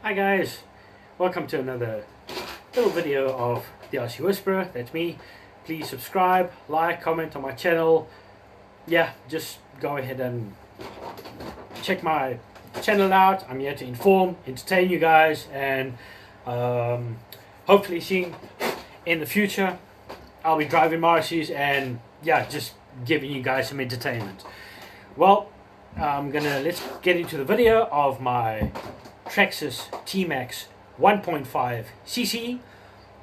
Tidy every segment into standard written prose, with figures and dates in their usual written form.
Hi guys, welcome to another little video of the RC Whisperer. That's me. Please subscribe, like, comment on my channel. Yeah, just go ahead and check my channel out. I'm here to inform, entertain you guys, and hopefully soon in the future I'll be driving my RCs and yeah, just giving you guys some entertainment. Well, let's get into the video of my Traxxas Tmaxx 1.5cc,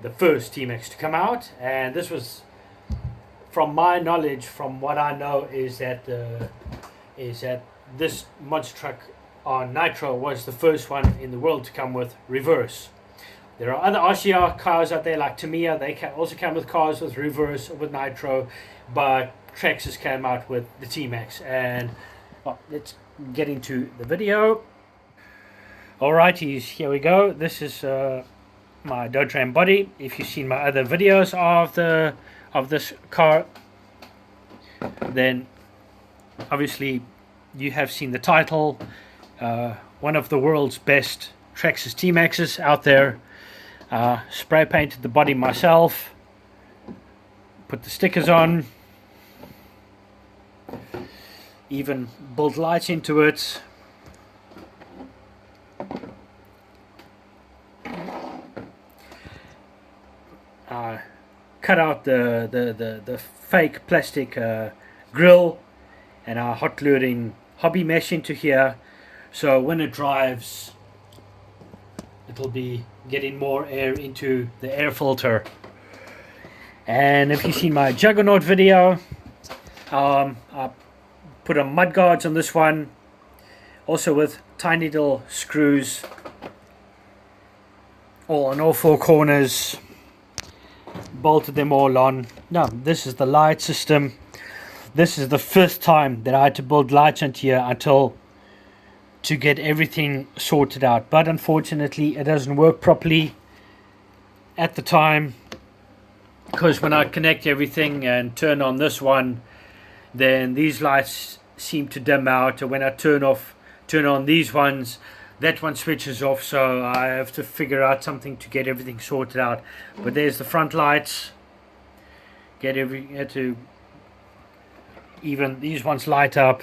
the first Tmaxx to come out, and this was, from my knowledge, from what I know, is that this monster truck on nitro was the first one in the world to come with reverse. There are other RCR cars out there like Tamiya. They can also come with cars with reverse or with nitro, but Traxxas came out with the Tmaxx. And well, let's get into the video. Alrighties, here we go. This is my Dodge Ram body. If you've seen my other videos of this car, then obviously you have seen the title. One of the world's best Traxxas Tmaxxes out there. Spray painted the body myself, put the stickers on, even built lights into it. Cut out the fake plastic grill, and I hot glued in hobby mesh into here, so when it drives it'll be getting more air into the air filter. And if you've seen my Juggernaut video, I put on mud guards on this one, also with tiny little screws all on all four corners. Bolted them all on. Now this is the light system. This is the first time that I had to build lights onto here to get everything sorted out, but unfortunately it doesn't work properly at the time, because when I connect everything and turn on this one, then these lights seem to dim out, and when I turn on these ones, that one switches off, so I have to figure out something to get everything sorted out. But there's the front lights. Had to even these ones light up.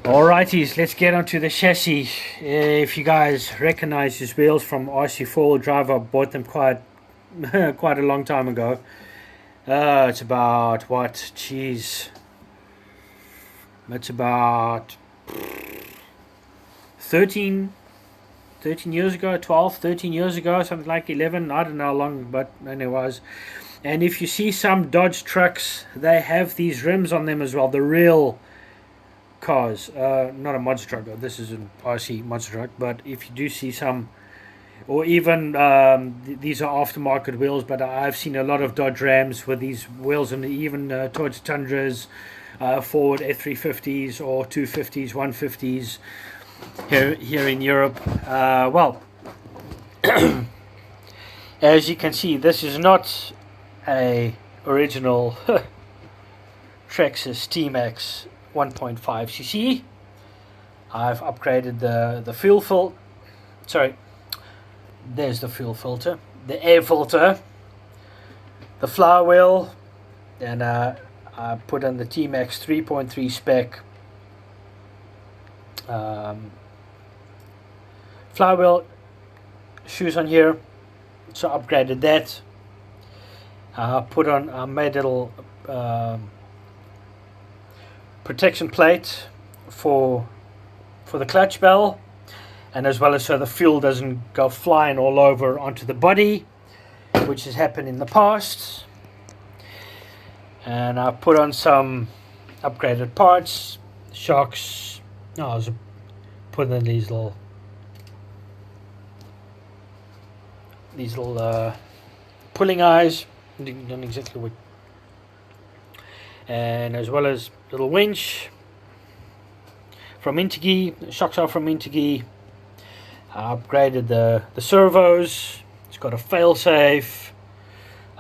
Alrighties, let's get onto the chassis. If you guys recognize these wheels from RC4 Drive, I bought them quite a long time ago. It's about what? Jeez. It's about 13 years ago, 13 years ago, something like 11, I don't know how long, but anyways. And if you see some Dodge trucks, they have these rims on them as well, the real cars, not a monster truck, this is an RC monster truck, but if you do see some, or even these are aftermarket wheels, but I've seen a lot of Dodge Rams with these wheels, and even Toyota Tundras, Ford F350s or 250s, 150s here in Europe. Well, as you can see, this is not a original Traxxas Tmaxx 1.5cc. I've upgraded the fuel filter. Sorry, there's the fuel filter, the air filter, the flywheel, and I put on the Tmaxx 3.3 spec flywheel shoes on here, so upgraded that. I made a little protection plate for the clutch bell, and as well as so the fuel doesn't go flying all over onto the body, which has happened in the past. And I put on some upgraded parts, shocks. No, I was putting in these little pulling eyes. Not exactly what. And as well as little winch from Intigi. Shocks are from Intigi. I upgraded the servos. It's got a fail-safe.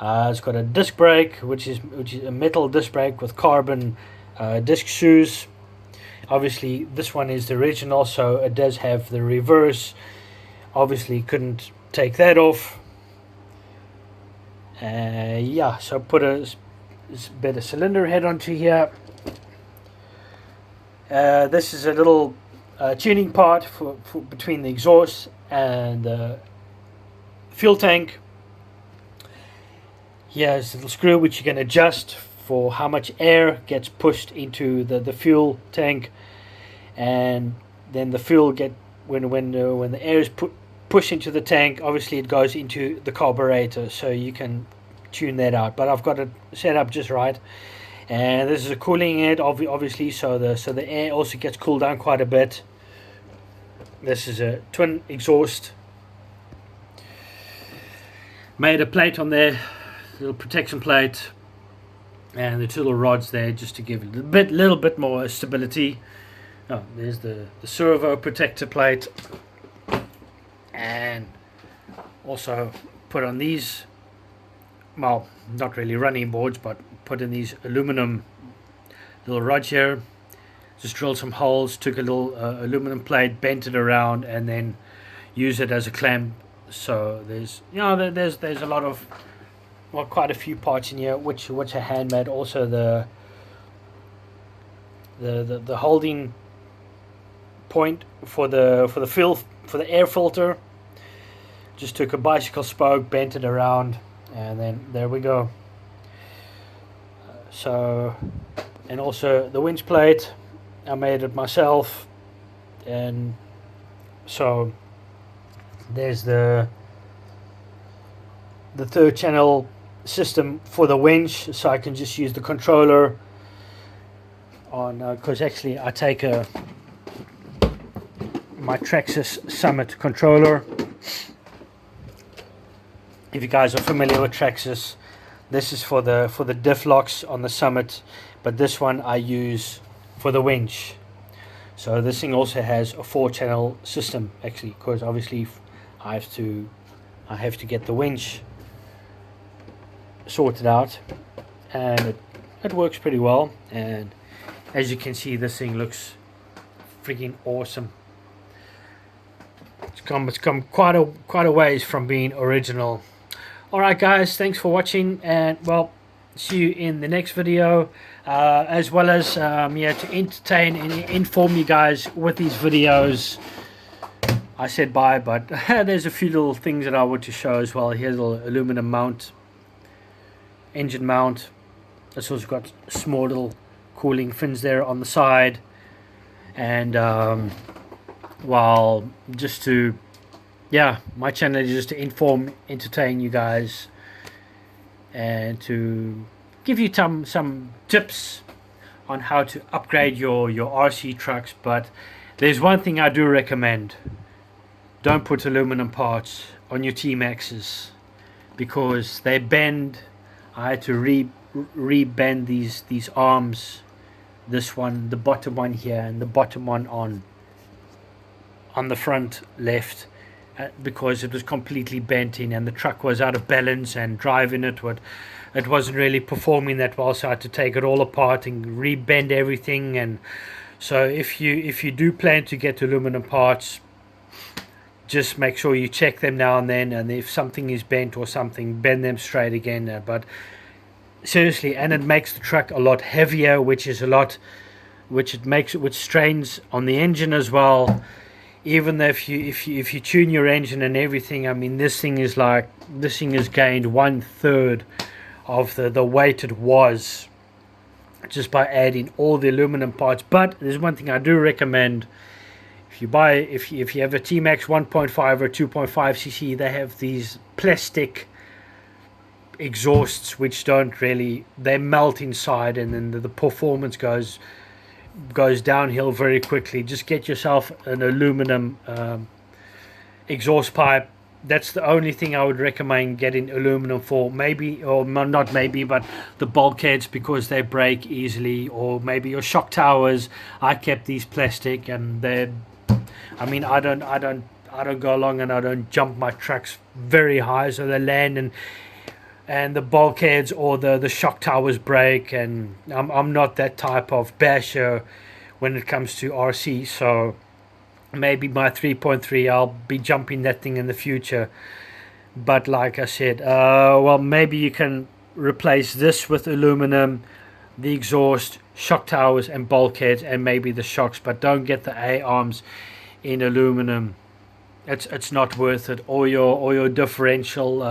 It's got a disc brake, which is a metal disc brake with carbon disc shoes. Obviously this one is the original, so it does have the reverse. Obviously couldn't take that off. Yeah, so put a bit of cylinder head onto here. This is a little tuning part for between the exhaust and the fuel tank. Here's a little screw which you can adjust for how much air gets pushed into the fuel tank, and then the fuel when the air is pushed into the tank, obviously it goes into the carburetor, so you can tune that out. But I've got it set up just right. And this is a cooling head, obviously, so the air also gets cooled down quite a bit. This is a twin exhaust. Made a plate on there, little protection plate, and the two little rods there just to give it a little bit more stability. Oh, there's the servo protector plate, and also put on these, well, not really running boards, but put in these aluminum little rods here. Just drilled some holes, took a little aluminum plate, bent it around, and then use it as a clamp. So there's a lot of, well, quite a few parts in here which are handmade. Also the holding point for the air filter. Just took a bicycle spoke, bent it around, and then there we go. So, and also the winch plate, I made it myself. And so there's the third channel system for the winch, so I can just use the controller on, because actually I take my Traxxas Summit controller. If you guys are familiar with Traxxas, this is for the diff locks on the Summit, but this one I use for the winch. So this thing also has a 4-channel system, actually, because obviously I have to get the winch sorted out, and it works pretty well. And as you can see, this thing looks freaking awesome. It's come quite a ways from being original. Alright guys, thanks for watching, and well, see you in the next video, as well as yeah, to entertain and inform you guys with these videos. I said bye, but there's a few little things that I want to show as well. Here's a little aluminum mount, engine mount. It's also got small little cooling fins there on the side, and well, just to, yeah, my channel is just to inform, entertain you guys, and to give you some tips on how to upgrade your RC trucks. But there's one thing I do recommend: don't put aluminum parts on your Tmaxxes, because they bend. I had to re-bend these arms, this one, the bottom one here, and the bottom one on the front left, because it was completely bent in, and the truck was out of balance, and driving it wasn't really performing that well, so I had to take it all apart and re-bend everything. And so if you do plan to get aluminum parts, just make sure you check them now and then, and if something is bent or something, bend them straight again. But seriously, and it makes the truck a lot heavier, which strains on the engine as well. Even though if you tune your engine and everything, I mean, this thing has gained 1/3 of the weight it was, just by adding all the aluminum parts. But there's one thing I do recommend: if you have a Tmaxx 1.5 or 2.5cc, they have these plastic exhausts which they melt inside, and then the performance goes downhill very quickly. Just get yourself an aluminum exhaust pipe. That's the only thing I would recommend getting aluminum for. Maybe, or not maybe, but the bulkheads, because they break easily, or maybe your shock towers. I kept these plastic, and I mean, I don't go along and I don't jump my trucks very high, so they land and the bulkheads or the shock towers break. And I'm not that type of basher when it comes to RC. So maybe my 3.3, I'll be jumping that thing in the future. But like I said, well, maybe you can replace this with aluminum, the exhaust, shock towers and bulkheads, and maybe the shocks, but don't get the A-arms in aluminum. It's not worth it. Or your differential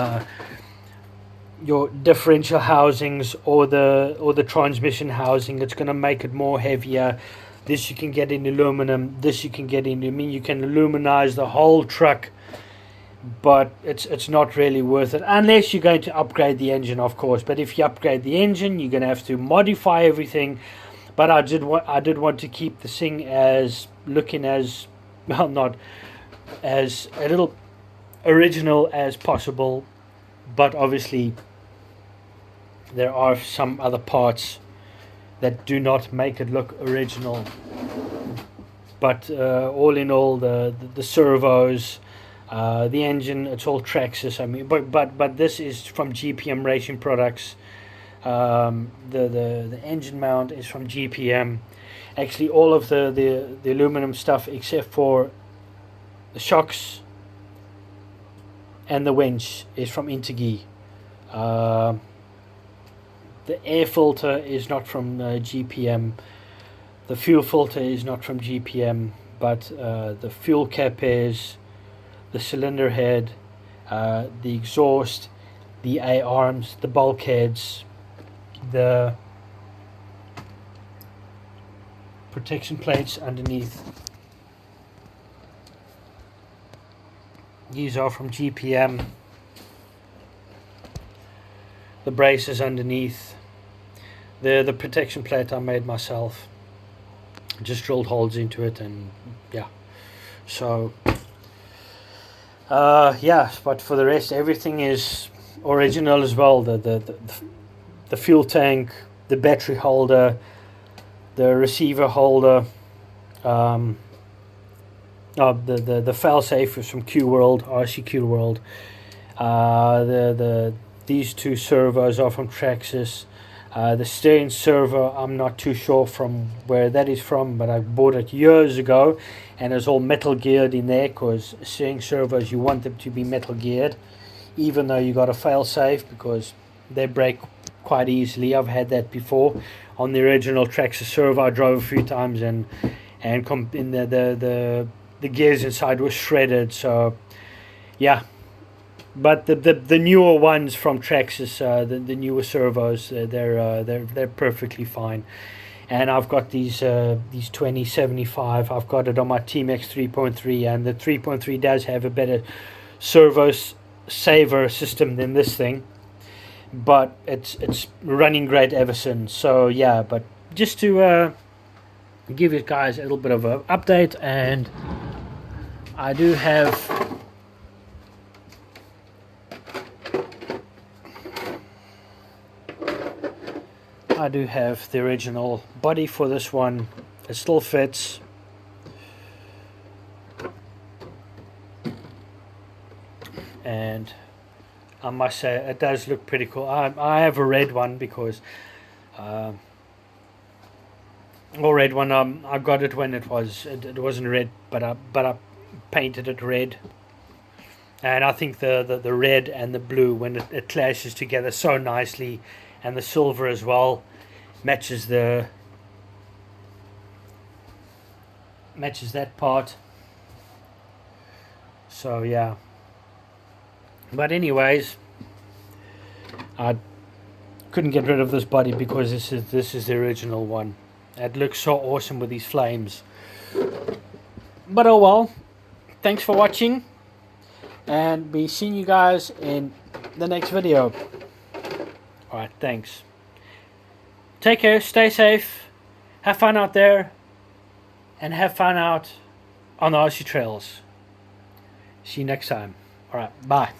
housings, or the transmission housing, it's going to make it more heavier. This you can get in aluminum, this you can get in, I mean, you can aluminize the whole truck, but it's not really worth it unless you're going to upgrade the engine, of course. But if you upgrade the engine, you're going to have to modify everything. But I did want to keep the thing as looking as, well, not as a little original as possible, but obviously there are some other parts that do not make it look original. But all in all, the servos, the engine, it's all Traxxas. I mean, but this is from GPM Racing Products. The engine mount is from GPM. Actually, all of the aluminum stuff except for the shocks and the winch is from Intergy. The air filter is not from GPM. The fuel filter is not from GPM, but the fuel cap is, the cylinder head, the exhaust, the A-arms, the bulkheads, the protection plates underneath. These are from GPM. The braces underneath. The protection plate I made myself. Just drilled holes into it, and yeah. So yeah, but for the rest, everything is original as well. The fuel tank, the battery holder, the receiver holder, the failsafe is from Q World, RC Q World. These two servos are from Traxxas. The steering servo, I'm not too sure from where that is from, but I bought it years ago, and it's all metal geared in there, because steering servos, you want them to be metal geared, even though you got a fail-safe, because they break quite easily. I've had that before on the original Traxxas servo. I drove a few times, and the gears inside were shredded. So yeah. But the newer ones from Traxxas, the newer servos, they're perfectly fine. And I've got these 2075. I've got it on my Tmaxx 3.3, and the 3.3 does have a better servo saver system than this thing. But it's running great ever since. So yeah, but just to give you guys a little bit of an update, and I do have the original body for this one. It still fits. And I must say, it does look pretty cool. I have a red one because I got it when it wasn't red, but I painted it red. And I think the red and the blue, when it clashes together so nicely, and the silver as well, matches that part. So yeah. But anyways, I couldn't get rid of this body because this is the original one. It looks so awesome with these flames. But oh well. Thanks for watching, and be seeing you guys in the next video. Alright, thanks. Take care, stay safe, have fun out there, and have fun out on the RC trails. See you next time. Alright, bye.